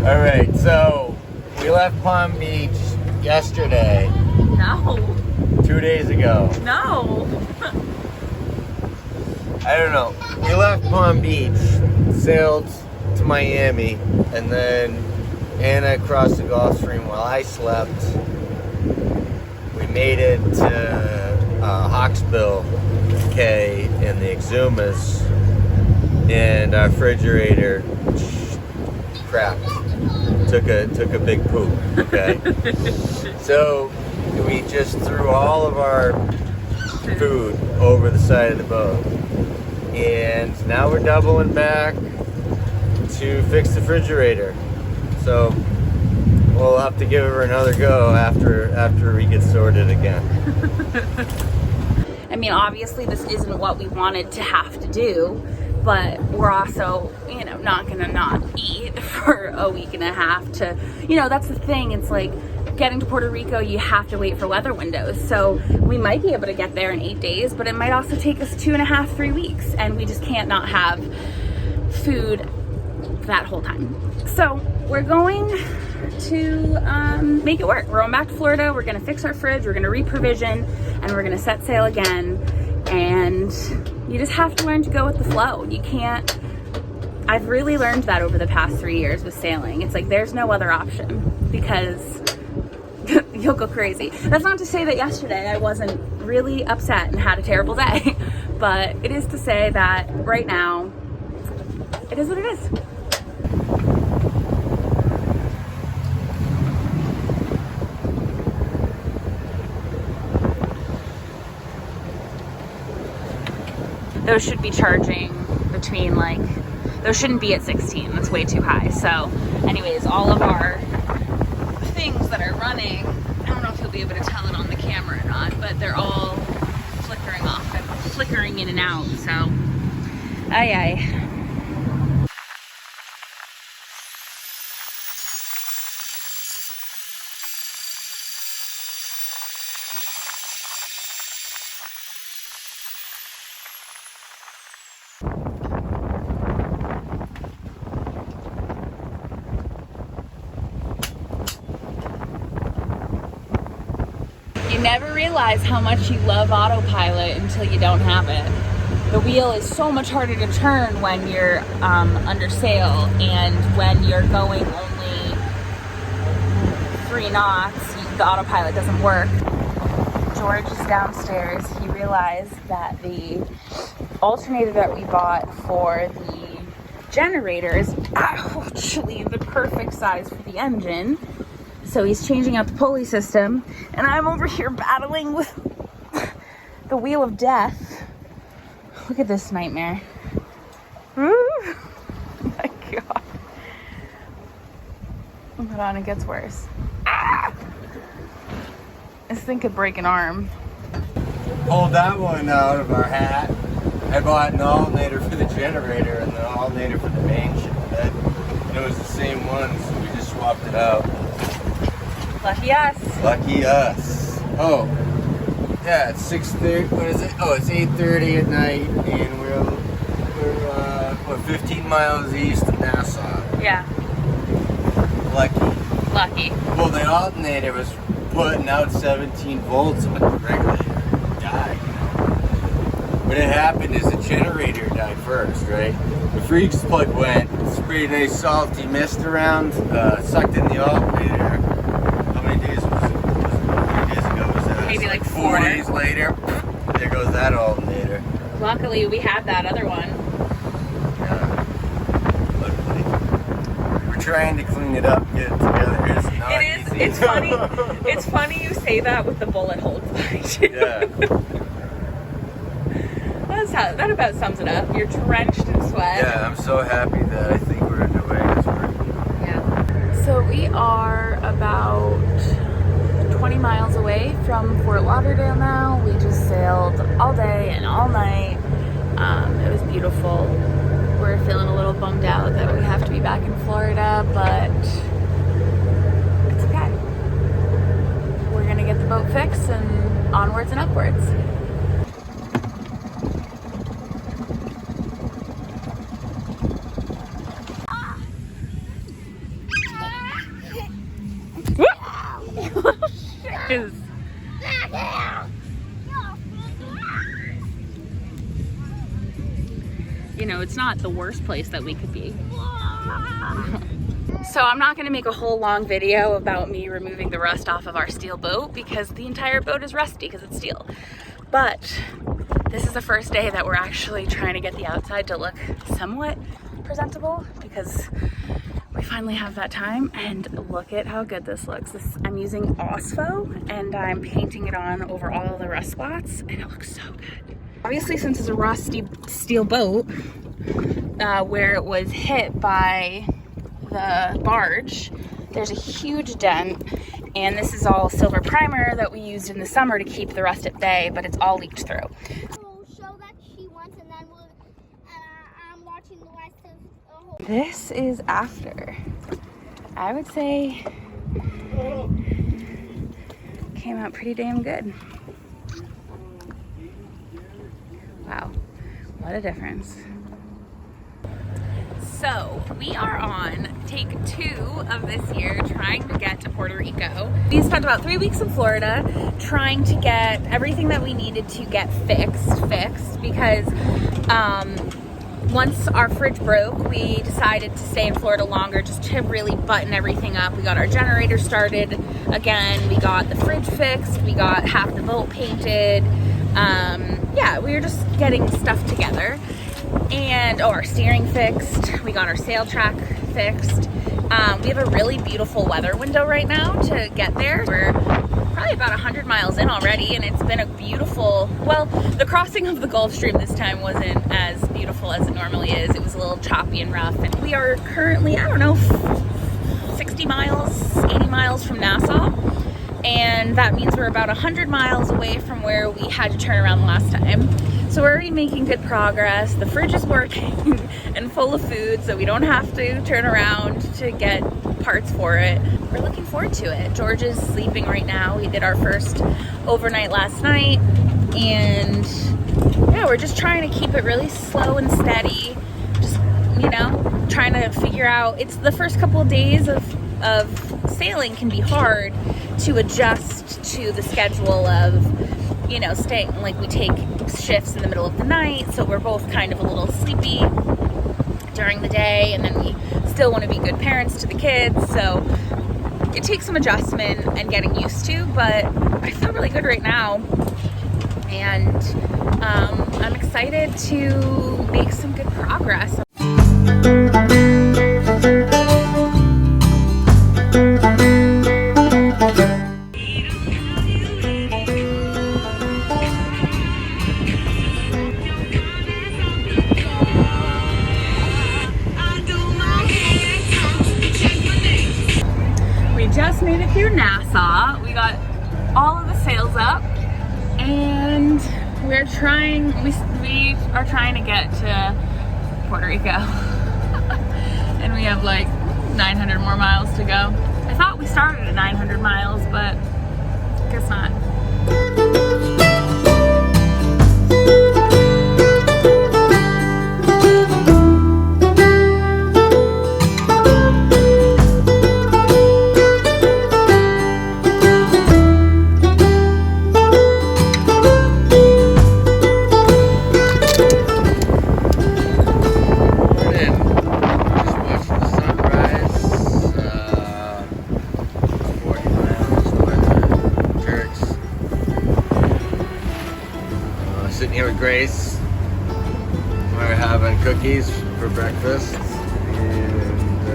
All right, so we left Palm Beach yesterday. No. 2 days ago. No. I don't know. We left Palm Beach, sailed to Miami, and then Anna crossed the Gulf Stream while I slept. We made it to Hawksbill Cay in the Exumas, and our refrigerator crapped. Took a big poop. Okay. So we just threw all of our food over the side of the boat, and now we're doubling back to fix the refrigerator. So we'll have to give her another go after we get sorted again. I mean, obviously this isn't what we wanted to have to do, but we're also, you know, not gonna not eat for a week and a half to, you know, that's the thing. It's like getting to Puerto Rico, you have to wait for weather windows. So we might be able to get there in 8 days, but it might also take us 2.5, 3 weeks, and we just can't not have food that whole time. So we're going to make it work. We're going back to Florida. We're gonna fix our fridge, we're gonna reprovision, and we're gonna set sail again. And you just have to learn to go with the flow. You can't, I've really learned that over the past 3 years with sailing. It's like there's no other option, because you'll go crazy. That's not to say that yesterday I wasn't really upset and had a terrible day, but it is to say that right now, it is what it is. Those should be charging between like, those shouldn't be at 16, that's way too high. So anyways, all of our things that are running, I don't know if you'll be able to tell it on the camera or not, but they're all flickering off and flickering in and out, so aye aye. You never realize how much you love autopilot until you don't have it. The wheel is so much harder to turn when you're under sail, and when you're going only 3 knots, the autopilot doesn't work. George is downstairs. He realized that the alternator that we bought for the generator is actually the perfect size for the engine. So he's changing out the pulley system, and I'm over here battling with the wheel of death. Look at this nightmare. Oh my God. Hold on, it gets worse. Ah! This thing could break an arm. Pulled that one out of our hat. I bought an alternator for the generator and the alternator for the main bed. And it was the same one, so we just swapped it out. Lucky us. Lucky us. Oh, yeah, it's 6:30. What is it? Oh, it's 8:30 at night, and we're 15 miles east of Nassau. Yeah. Lucky. Well, the alternator was putting out 17 volts when the regulator died. What had happened is the generator died first, right? The freeze plug went, sprayed a nice salty mist around, sucked in the alternator. How many days was it? 3 days ago was that? Maybe like 4 days later, there goes that alternator. Luckily, we had that other one. Yeah. Luckily. We're trying to clean it up, get it together. It's not easy. It's funny. It's funny you say that with the bullet holes behind you. Yeah. That about sums it up. You're drenched in sweat. Yeah, I'm so happy that I think we're underway. It's working. Yeah. So we are about 20 miles away from Fort Lauderdale now. We just sailed all day and all night. It was beautiful. We're feeling a little bummed out that we have to be back in Florida, but it's okay. We're gonna get the boat fixed and onwards and upwards. is. You know, it's not the worst place that we could be. So I'm not gonna make a whole long video about me removing the rust off of our steel boat because the entire boat is rusty because it's steel. But this is the first day that we're actually trying to get the outside to look somewhat presentable because we finally have that time. And look at how good this looks. I'm using OSPHO and I'm painting it on over all the rust spots and it looks so good. Obviously, since it's a rusty steel boat, where it was hit by the barge, there's a huge dent, and this is all silver primer that we used in the summer to keep the rust at bay, but it's all leaked through. We'll show that she wants, and then I'm watching the rest of the whole. This is after. I would say came out pretty damn good. Wow, what a difference. So we are on take 2 of this year trying to get to Puerto Rico. We spent about 3 weeks in Florida trying to get everything that we needed to get fixed because once our fridge broke, we decided to stay in Florida longer just to really button everything up. We got our generator started again, we got the fridge fixed, we got half the boat painted. Yeah, we were just getting stuff together. And our steering fixed, we got our sail track fixed. We have a really beautiful weather window right now to get there. We're probably about 100 miles in already, and it's been a beautiful, well, the crossing of the Gulf Stream this time wasn't as beautiful as it normally is. It was a little choppy and rough, and we are currently, I don't know, 60 miles, 80 miles from Nassau. And that means we're about 100 miles away from where we had to turn around the last time. So we're already making good progress. The fridge is working and full of food, so we don't have to turn around to get parts for it. We're looking forward to it. George is sleeping right now. We did our first overnight last night, and yeah, we're just trying to keep it really slow and steady. Just, you know, trying to figure out, it's the first couple of days of sailing can be hard to adjust to the schedule of, you know, staying, like we take shifts in the middle of the night, so we're both kind of a little sleepy during the day, and then we still want to be good parents to the kids, so it takes some adjustment and getting used to, but I feel really good right now, and I'm excited to make some good progress. Just made it through Nassau. We got all of the sails up, and we are trying to get to Puerto Rico. And we have like 900 more miles to go. I thought we started at 900 miles, but guess not. Sitting here with Grace. We're having cookies for breakfast, and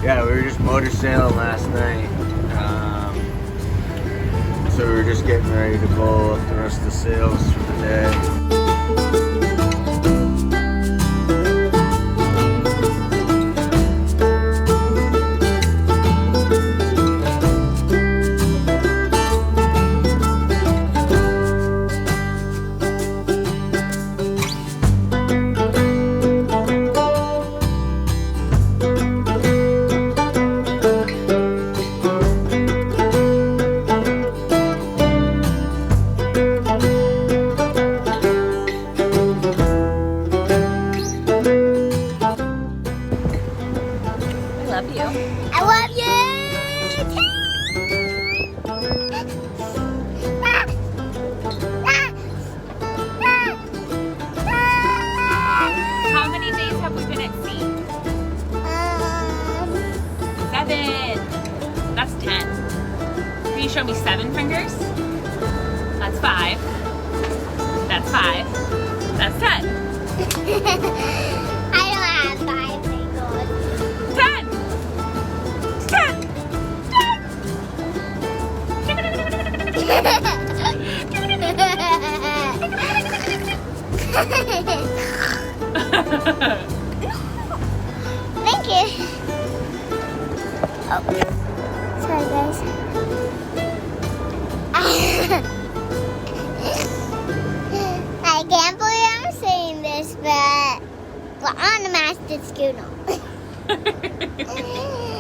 yeah, we were just motor sailing last night, so we were just getting ready to pull up the rest of the sails for the day. I love you. you show me 7 fingers? That's 5. That's 5. That's 10. I don't have 5 fingers. 10. 10. Thank you. Oh, sorry guys. I can't believe I'm saying this, but we're on the Master Schooner.